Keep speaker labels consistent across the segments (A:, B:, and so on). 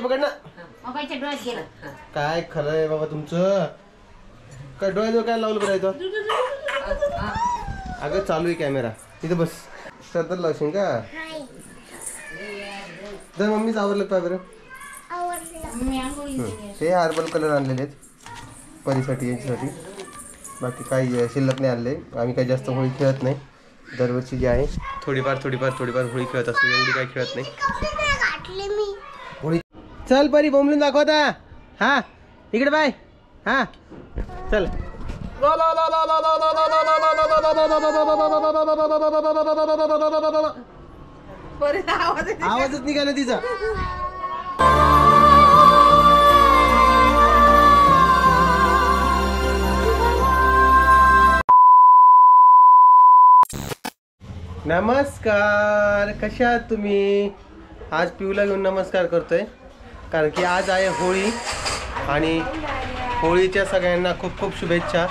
A: हे पकड ना. काय खरं आहे बाबा तुमचं. काय डोळ्याजवळ काय लावलं बरं इथं. अगं चालू आहे कॅमेरा. इथं बस. सदर लावशील का. तर मम्मीच आवडलं काय बरं. ते हर्बल कलर आणलेले आहेत परीसाठी यांच्यासाठी. बाकी काही शिल्लक नाही आणले. आम्ही काही जास्त होळी खेळत नाही. दरवर्षी जी आहे थोडीफार होळी खेळत असतो. एवढी काही खेळत नाही होळी. चल परी बोंबलून दाखव आता. हा इकडे बाय. हा चल. आवाजच निघाला तिचा. नमस्कार. कशा आहात तुम्ही. आज पिऊला घेऊन नमस्कार करतोय कारण की आज आहे होळी आणि होळीच्या सगळ्यांना खूप खूप शुभेच्छा.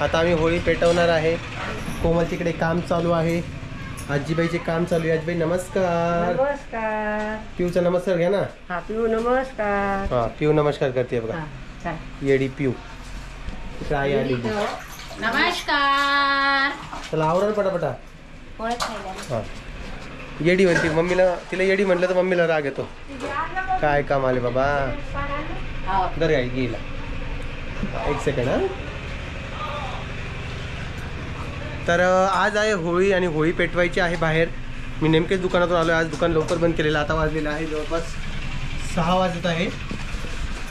A: आता आम्ही होळी पेटवणार आहे. कोमल तिकडे काम चालू आहे. आजीबाईचे काम चालू आहे. आजीबाई नमस्कार.
B: नमस्कार.
A: पिऊचा नमस्कार घ्या ना.
B: हा पिऊ नमस्कार.
A: हा पिऊ नमस्कार करते बघा. येडी पिऊ इकडे आई आली.
B: नमस्कार.
A: चला आवरा पटापटा. हा येडी म्हणते मम्मीला. तिला येडी म्हटलं तर मम्मीला राग येतो. काय काम आले बाबा. दर आई गेला. एक सेकंड. हा तर आज आहे होळी आणि होळी पेटवायची आहे बाहेर. मी नेमकेच दुकानातून आलो. आज दुकान लवकर बंद केलेलं. आता वाजलेलं आहे जवळपास 6 वाजत आहे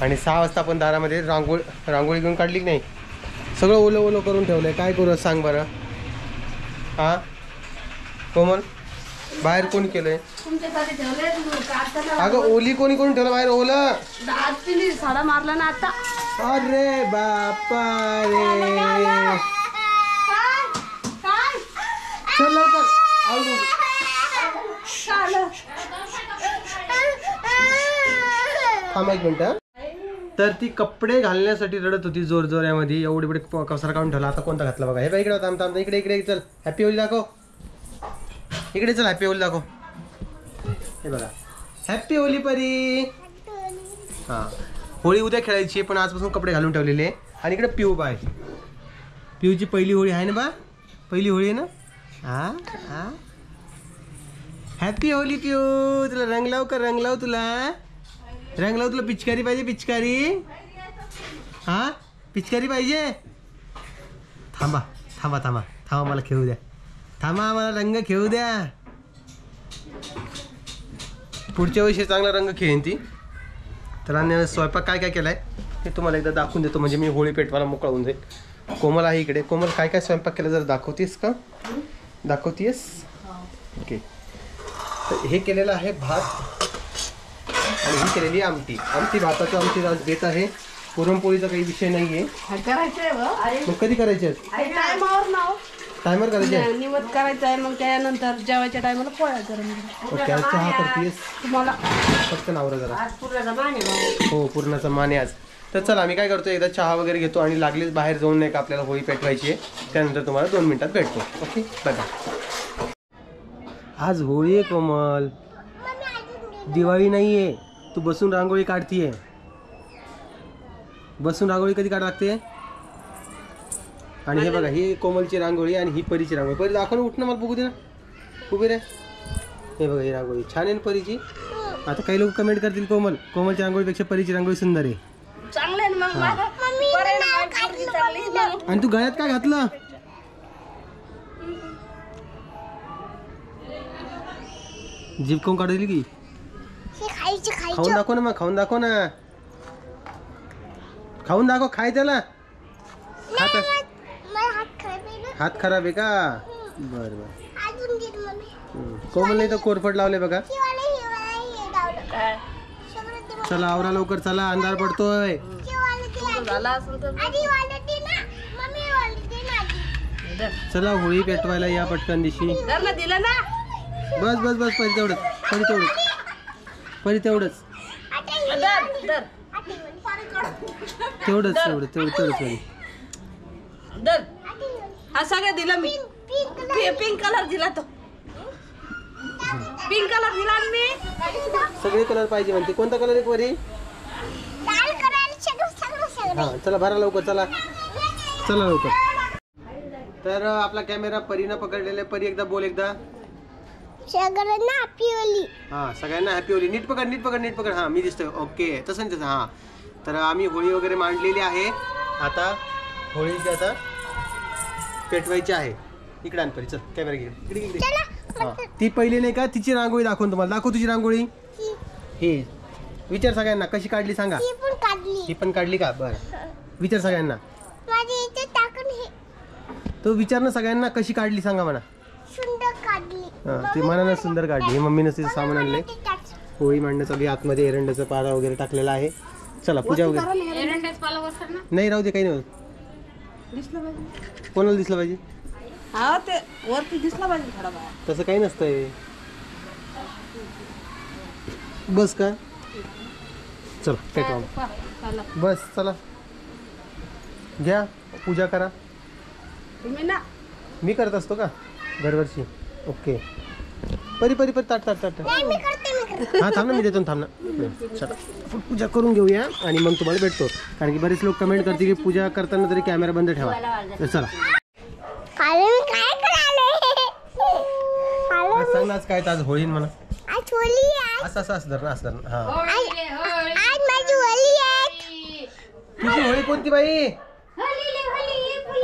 A: आणि 6 वाजता आपण दारामध्ये रांगोळी घेऊन काढली की नाही. सगळं ओलं ओलं करून ठेवलं आहे. काय करू सांग बरं. हां कोमल बाहेर कोणी केलंय. अगं ओली कोणी कोणी ठेवलं बाहेर ओलं.
B: साडा मारला ना आता.
A: अरे बापा रे. चल लवकर. थांबा एक मिनिट. तर ती कपडे घालण्यासाठी रडत होती जोर जोऱ्यामध्ये. एवढे एवढे कवसार काढून ठेवला. आता कोणता घातला बघा. हे बघा इकडे थांब. इकडे इकडे चल. हॅपी होळी दाखव. इकडे चल. हॅपी होळी दाखव. हे बघा हॅपी होळी परी. हां होळी उद्या खेळायची पण आजपासून कपडे घालून ठेवलेले. आणि इकडे पिऊ बाय. पिऊची पहिली होळी आहे ना बा. पहिली होळी आहे ना. हां हां हॅपी होळी पिऊ. तुला रंग लाव का. रंग लाव तुला. रंग लाव तुला. पिचकारी पाहिजे. पिचकारी. हां पिचकारी पाहिजे. थांबा थांबा थांबा थांबा मला खेळू द्या. थांबा मला रंग खेळू द्या. पुढच्या वर्षी चांगला रंग खेळेन ती. तर आणि स्वयंपाक काय काय केला आहे ते तुम्हाला एकदा दाखवून देतो म्हणजे मी होळी पेटवायला मोकळा होऊन जाईल. कोमल आहे इकडे. कोमल काय काय स्वयंपाक केला जर दाखवतेस का. दाखवतेस. ओके. तर हे केलेलं आहे भात आणि ही केलेली आमटी. भाताचं आमटी आज बेत आहे. पुरणपोळीचा काही विषय नाही आहे. मग कधी करायचे. टायमर करायचे.
B: निवत करायचं आहे. मग त्यानंतर जेवायच्या टायमाला पोळ्या करून.
A: ओके. आज चहा करतेस
B: तुम्हाला
A: फक्त नावरा जरा. हो पूर्णाचा मान आहे आज. तर चला आम्ही काय करतो एकदा चहा वगैरे घेतो आणि लागलीच बाहेर जाऊन नाही का आपल्याला होळी पेटवायची आहे. त्यानंतर तुम्हाला 2 मिनिटात भेटतो. ओके बघा. आज होळी आहे कोमल. दिवाळी नाही आहे. तू बसून रांगोळी काढतीये. बसून रांगोळी कधी काढ लागते. आणि हे बघा ही कोमलची रांगोळी आणि ही परीची रांगोळी. परी दाखव ना. उठ ना मला बघू दे ना. उभी रे. हे बघा ही रांगोळी छान आहे ना परीची. आता काही लोक कमेंट करतील कोमलच्या रांगोळीपेक्षा परीची रांगोळी सुंदर आहे. आणि तू गळ्यात काय घातलं. जीभ खाऊन काढू दिली की. खाऊन दाखव ना. मग खाऊन दाखव ना. खाऊन दाखव. खाय त्याला. हात खराब आहे का. बर बर. कोमल नाही तर कोरफड लावले बघा. चला आवरा लवकर. चला अंधार पडतोय. चला होळी पेटवायला या पटकन दिशी. बस बस बस. परी तेवढंच.
B: हा सगळं दिलं मी. पिंक कलर दिला तो. पिंक कलर दिला मी.
A: सगळे कलर पाहिजे म्हणते. कोणता कलर आहे परी? हा चला भरा लवकर, चला चला लवकर. तर आपला कॅमेरा परीनं पकडलेला. परी एकदा बोल एकदा.
C: सगळ्यांना हॅपी होली.
A: हा सगळ्यांना हॅपी होली. नीट पकड नीट पकड नीट पकड. हा मी दिसतोय. ओके तसं नाही तसं. हा तर आम्ही होळी वगैरे मांडलेली आहे. आता होळीची आता पेटवायची आहे. इकडे आण परी, चल कॅमेरा घे इकडे इकडे. हा ती पहिली नाही का तिची रांगोळी दाखवून तुम्हाला. दाखव तुझी रांगोळी. हे विचार सगळ्यांना कशी काढली सांगा. ही पण काढली का? बरं विचार सगळ्यांना. तो विचार ना सगळ्यांना कशी काढली सांगा म्हणा.
C: सुंदर काढली.
A: हा ती मनानं सुंदर काढली. मम्मीनं तिचं सामान आणलंय. होळी मांडण्याचा बी आतमध्ये एरंडाचा पाला वगैरे टाकलेला आहे. चला पूजा वगैरे. नाही राहू दे काही नाही होत.
B: दिसलं पाहिजे.
A: कोणाला दिसलं पाहिजे?
B: हा ते वरती दिसला पाहिजे थोडा बाहेर.
A: तसं काही नसतंय. बस का? चला पेटवा.
B: चला
A: बस चला घ्या पूजा करा.
B: तुम्ही ना
A: मी करत असतो का दरवर्षी? ओके परी परी परी ताट ताट ताट. हा थांब ना मी देतो ना, थांब ना. चला पूजा करून घेऊया आणि मग तुम्हाला भेटतो. कारण की बरेच लोक कमेंट करते की पूजा करताना तरी कॅमेरा बंद ठेवा. तर चला सांग ना आज काय आज होळी म्हणा. असं असं असं धरणं असं धरणं. हा तुझी होळी कोणती बाई?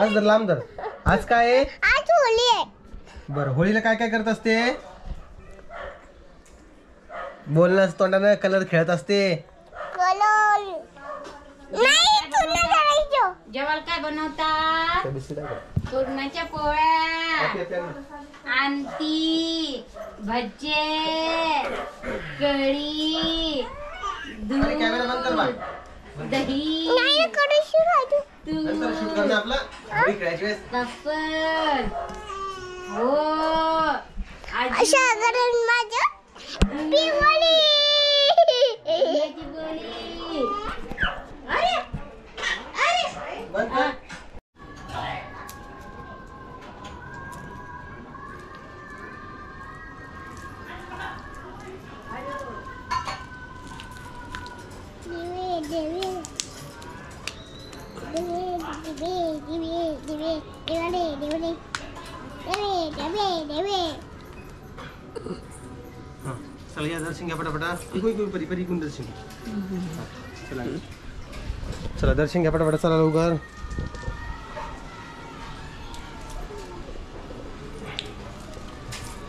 A: आज धर लांब धर. आज काय आहे?
C: आज होळी आहे.
A: बरं होळीला काय काय करत असते? बोलणं तोंडानं कलर खेळत असते.
C: कलर नाही तुला करायचं.
D: जेवायला काय बनवतात? पुरणाच्या पोळ्या, आमटी, भजे, कढी, दूध,
A: कॅमेरा बंद कर बा.
D: दही,
C: नाही करायचं राजू.
A: नंतर शूट करणं आपला होळी खेळायची वेळेस.
D: पापड. हो
C: अशा करून माझं पिवळी.
D: आजीची बोली. अरे अरे
A: बंद कर. चला या दर्शन घ्या पटापटा. इकडून परी परी इकडून दर्शन घ्या. चला चला दर्शन घ्या पटापटा. चला लवकर.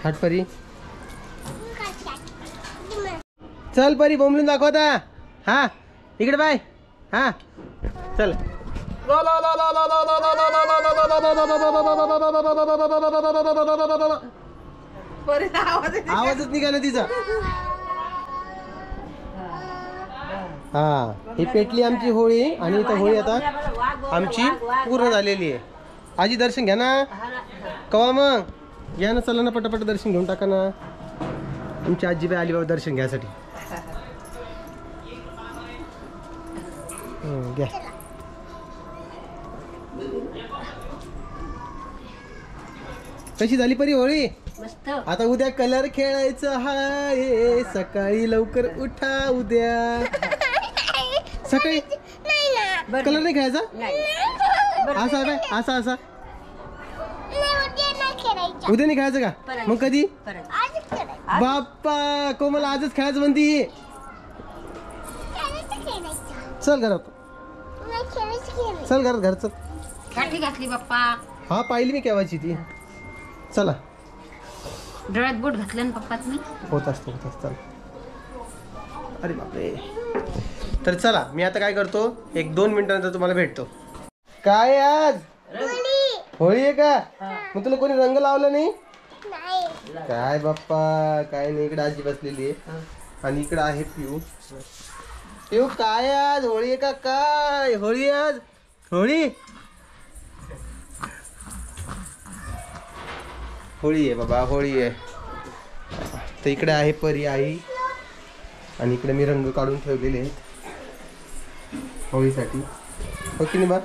A: हाट परी. चल परी बोंबलून दाखव आता. हा इकडे बाय. हा चल. आवाजच निघाला तिचा. हा ही पेटली आमची होळी आणि इथं होळी आता आमची पूर्ण झालेली आहे. आजी दर्शन घ्या ना. कवा मग या ना. चला ना पटापट दर्शन घेऊन टाका ना. आमची आजीबाई आली बाबा दर्शन घ्यायसाठी. घ्या. कशी झाली परी होळी?
D: मस्त.
A: आता उद्या कलर खेळायचं हाय. सकाळी लवकर उठा उद्या. सकाळी कलर नाही खेळायचा. असा काय असा असा उद्या नाही खेळायचं का? मग कधी? बाप्पा कोमल आजच खेळायचं म्हणती. चल घरात. चल घरात घर चल.
D: काठी घातली बाप्पा.
A: हा पाहिली मी केव्हाची ती. चला
D: डोळ्यात बोट घातलं ना पप्पा तुम्ही.
A: होत असतो होत असतो. अरे बापरे. तर चला मी आता काय करतो 1-2 मिनिटानंतर तुम्हाला भेटतो. काय आज होळी आहे का? मग तुला कोणी रंग लावला नाही? काय बाप्पा काय नाही. इकडे आजी बसलेली आहे आणि इकडे आहे पिऊ. पिऊ काय आज होळी आहे का काय? होळी आज होळी होळी आहे बाबा होळी आहे. तर इकडे आहे परी आई आणि इकडे मी रंग काढून ठेवलेले आहेत होळीसाठी. हो की नाही बा?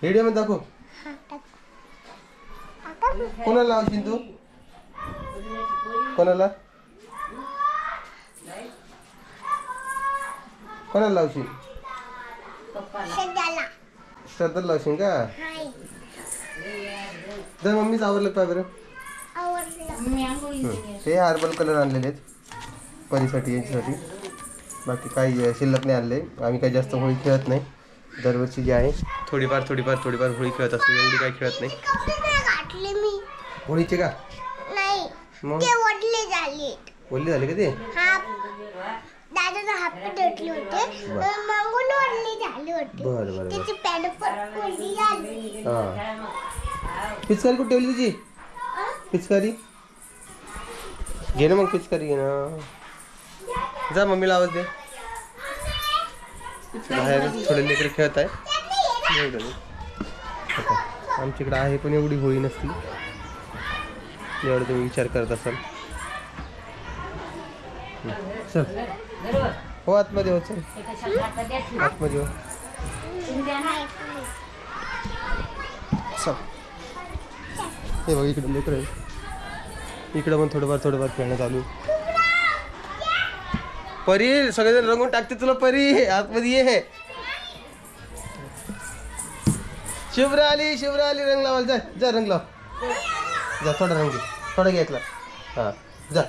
A: व्हिडिओ मध्ये दाखव. कोणाला लावशील तू? कोणाला कोणाला लावशील?
C: सध्याला
A: श्रद्धाला लावशील का?
C: हाय
A: जर मम्मीच आवडलं का बरं?
C: आवडलं.
D: मी आंघोळी केली.
A: हे हर्बल कलर आणलेले आहेत परीसाठी यांच्यासाठी. बाकी काही शिल्लक नाही आणले. आम्ही काही जास्त होळी खेळत नाही. दरवर्षी जे आहे थोडीफार होळी खेळत असतो. एवढी काही खेळत नाही.
C: कपडे नाही घातले मी.
A: होळीचे का?
C: नाही
A: मग
C: ते वडले झाले.
A: ओल्ली झाली का ते?
C: हाफ दादाचा हाफ धुतले होते. मागून वडले झाले होते.
A: बरं बरं
C: त्याची पॅड पण ओली झाली.
A: हां. पिचकारी कुठे ठेवली तुझी? पिचकारी घे ना मग. पिचकारी घे ना. जा मम्मीला आवाज दे. बाहेर थोडे लेकरं खेळत आहे. एवढं नाही. आमच्याकडे आहे पण एवढी होळी नसती एवढं तुम्ही विचार करत असाल. चल हो आतमध्ये हो. चल आतमध्ये हो. चल हे बघ इकडे लेकरं आहे. इकडं पण थोडंफार खेळणं चालू. परी सगळेजण रंगून टाकते तुला. परी आतमध्ये ये. शिवरा आली रंग लावाल. जा जा रंग लाव. जा थोडा रंग घे. थोडा घेतला. हां जा.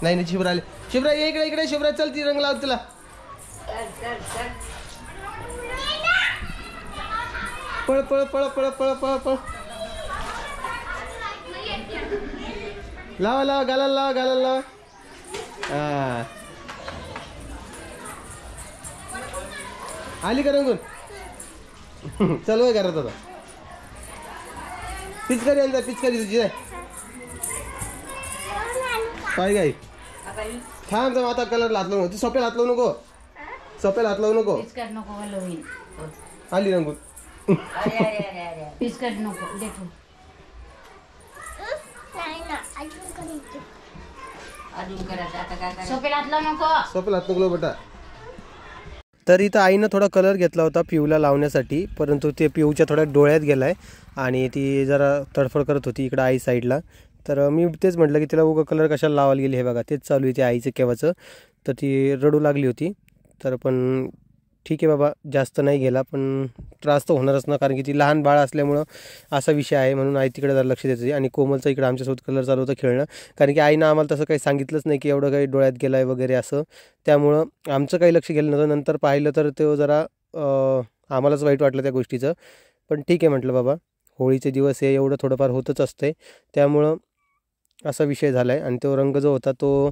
A: नाही शिवरा आली. शिवरा ये इकडे. शिवरा चल ती रंग लाव तुला. पळ पळ पळ पळ पळ पळ पळ. लावा गालाला लावा. हां आली का रंगून? चल वय घरात आता. पिचकारी आणजा. पिचकारी तुझी आहे काय गाई? थांब आता कलर हात लावू नको. सोप्याला हात लावू नको. सोप्याला हात लावू नको.
D: पिचकट नको घालू.
A: आली रंगून.
D: पिचकट नको देखो.
C: नाही ना अजून करायचं.
D: अजून करायचं आता काय करायचं? सोपेला हात लावू नको.
A: सोप्याला हात नको बेटा. तर इथं आईनं थोडा कलर घेतला होता पिऊला लावण्यासाठी. परंतु ते पिऊच्या थोड्या डोळ्यात गेला आहे आणि ती जरा तडफड करत होती इकडं आई साईडला. तर मी तेच म्हटलं की तिला उगा कलर कशाला लावायला गेली. हे बघा तेच चालू आहे ते आईचं केव्हाचं. तर ती रडू लागली होती. तर पण ठीक आहे बाबा जास्त नाही गेला पण त्रास तर होणारच ना. कारण की ती लहान बाळ असल्यामुळं असा विषय आहे. म्हणून आई तिकडे जरा लक्ष देत होती. आणि कोमलचं इकडं आमच्यासोबत कलर चालू होतं खेळणं. कारण की आईनं आम्हाला तसं काही सांगितलंच नाही की एवढं काही डोळ्यात गेलं आहे वगैरे असं. त्यामुळं आमचं काही लक्ष गेलं नव्हतं. नंतर पाहिलं तर तो जरा आम्हालाच वाईट वाटलं त्या गोष्टीचं. पण ठीक आहे म्हटलं बाबा होळीचे दिवस हे एवढं थोडंफार होतच असते. त्यामुळं असा विषय झाला आहे. आणि तो रंग जो होता तो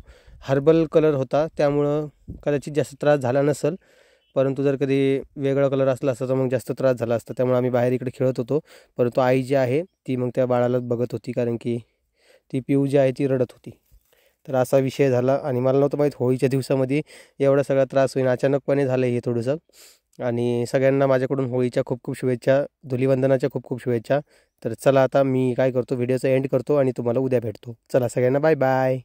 A: हर्बल कलर होता. त्यामुळं कदाचित जास्त त्रास झाला नसेल. परंतु जर कधी वेगळा कलर असला असता तर मग जास्त त्रास झाला असता. त्यामुळे आम्ही बाहेर इकडे खेळत होतो. परंतु आई जी आहे ती मग त्या बाळालाच बघत होती. कारण की ती पिऊ जी आहे ती रडत होती. तर असा विषय झाला. आणि मला नव्हतं माहीत होळीच्या दिवसामध्ये एवढा सगळा त्रास होईल. अचानकपणे झालं हे थोडंसं. आणि सगळ्यांना माझ्याकडून होळीच्या खूप खूप शुभेच्छा. धुलीवंदनाच्या खूप खूप शुभेच्छा. तर चला आता मी काय करतो व्हिडिओचा एंड करतो आणि तुम्हाला उद्या भेटतो. चला सगळ्यांना बाय बाय.